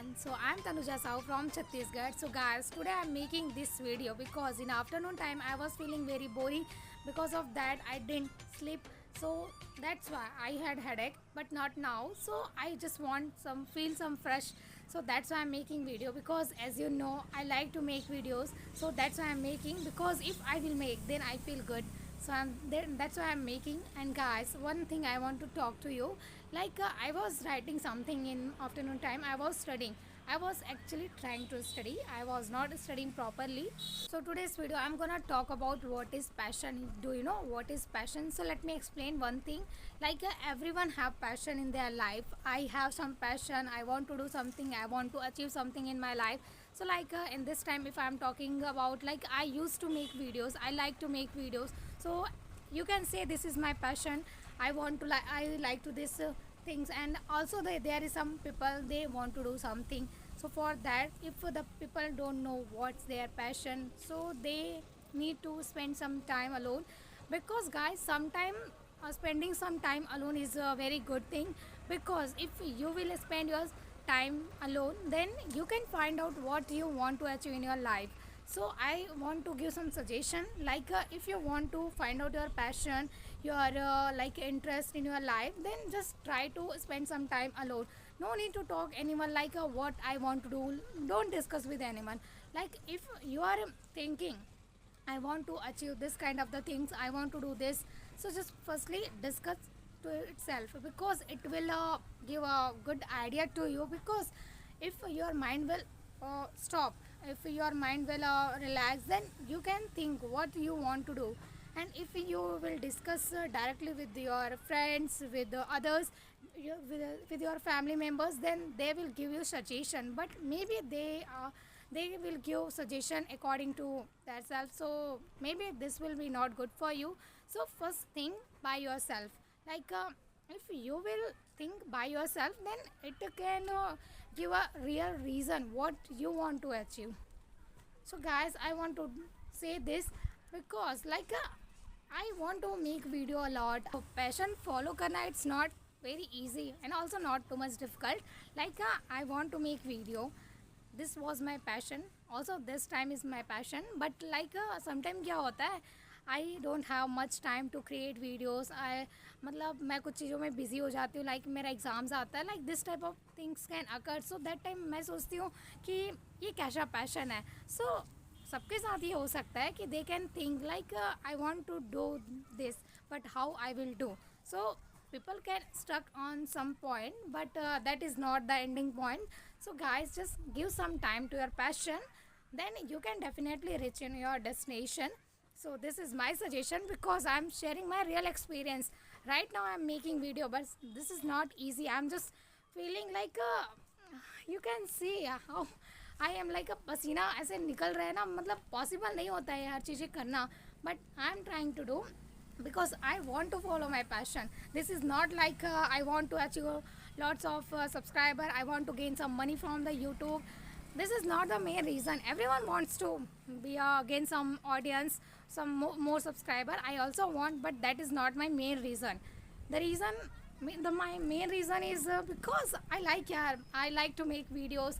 everyone. So I'm Tanuja Sahu from Chhattisgarh. So guys, today I'm making this video because in afternoon time I was feeling very boring. Because of that I didn't sleep. So that's why I had headache, but not now. So I just want some feel some fresh. So that's why I'm making video because as you know I like to make videos. So that's why I'm making because if I will make then I feel good. So that's why I'm making. And guys, one thing I want to talk to you, I was writing something in afternoon time. I was studying. I was actually trying to study. I was not studying properly. So today's video I'm gonna talk about what is passion. Do you know what is passion? So let me explain one thing. Everyone have passion in their life. I have some passion. I want to do something. I want to achieve something in my life. So in this time if I'm talking about, I used to make videos. I like to make videos. So you can say this is my passion. I like to this things. And also there is some people they want to do something. So for that, if the people don't know what's their passion, so they need to spend some time alone. Because guys, sometime spending some time alone is a very good thing. Because if you will spend your time alone, then you can find out what you want to achieve in your life. So I want to give some suggestion. If you want to find out your passion, your interest in your life, then just try to spend some time alone. No need to talk anyone, what I want to do. Don't discuss with anyone. If you are thinking I want to achieve this kind of the things, I want to do this, so just firstly discuss to itself, because it will give a good idea to you. Because if your mind will stop, if your mind will relax, then you can think what you want to do. And if you will discuss directly with your friends, with the others, with your family members, then they will give you suggestion. But maybe they will give suggestion according to themselves. So maybe this will be not good for you. So first think by yourself. If you will think by yourself, then it can give a real reason what you want to achieve. So guys, I want to say this because I want to make video a lot. Passion follow karna, it's not very easy and also not too much difficult. I want to make video. This was my passion. Also this time is my passion. But sometime क्या होता है, I don't have much time to create videos. मैं कुछ चीज़ों में busy हो जाती हूँ. मेरा एग्ज़ाम्स आता है. This type of things can occur. So that time मैं सोचती हूँ कि ये कैसा पैशन है. सो सबके साथ ये हो सकता है कि they can think I want to do this, but how I will do. So people can stuck on some point, but that is not the ending point. So guys, just give some time to your passion, then you can definitely reach in your destination. So this is my suggestion because I'm sharing my real experience. Right now I'm making video, but this is not easy. I'm just feeling you can see how I am पसीना ऐसे निकल रहा है ना. Possible नहीं होता है हर चीज़ें करना, but I am trying to do because I want to follow my passion. This is not I want to achieve lots of subscriber. I want to gain some money from the YouTube. This is not the main reason. Everyone wants to be gain some audience, some more subscriber. I also want, but that is not my main reason. My main reason is because I like to make videos.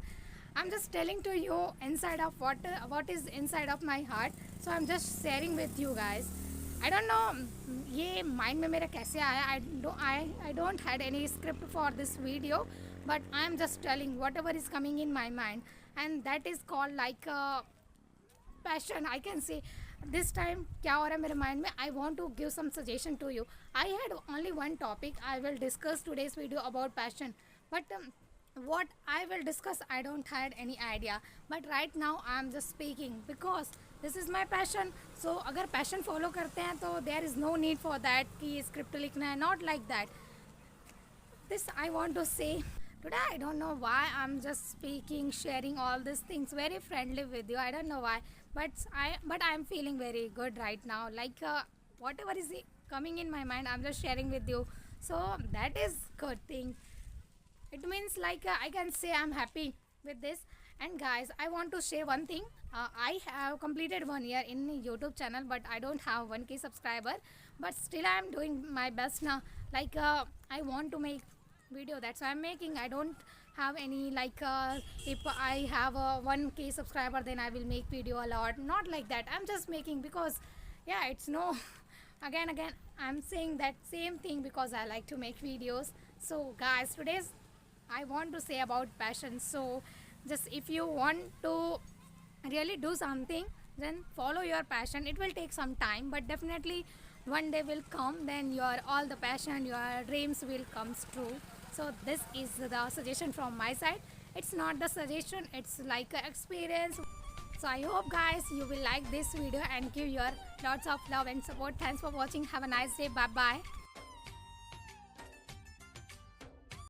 I'm just telling to you inside of what is inside of my heart. So I'm just sharing with you guys. I don't know ये mind में मेरा कैसे आया. I don't had any script for this video, but I am just telling whatever is coming in my mind, and that is called passion. I can say this time क्या हो रहा है मेरे mind में. I want to give some suggestion to you. I had only one topic. I will discuss today's video about passion, but what I will discuss I don't had any idea. But right now I am just speaking because this is my passion. So अगर passion follow करते हैं तो there is no need for that कि script लिखना है. Not like that. This I want to say. Today I don't know why I'm just speaking, sharing all these things very friendly with you. I don't know why, but I'm feeling very good right now. Whatever is coming in my mind, I'm just sharing with you. So that is good thing. It means I can say I'm happy with this. And guys, I want to say one thing. I have completed 1 year in YouTube channel, but I don't have 1K subscriber. But still I am doing my best now. I want to make video, that's why I'm making. I don't have any like if I have a 1k subscriber then I will make video a lot, not like that. I'm just making because yeah, it's no again I'm saying that same thing because I like to make videos. So guys, today's I want to say about passion. So just if you want to really do something, then follow your passion. It will take some time, but definitely one day will come, then your all the passion, your dreams will comes true. So this is the suggestion from my side. It's not the suggestion, it's like an experience. So I hope guys you will like this video and give your lots of love and support. Thanks for watching. Have a nice day. Bye bye.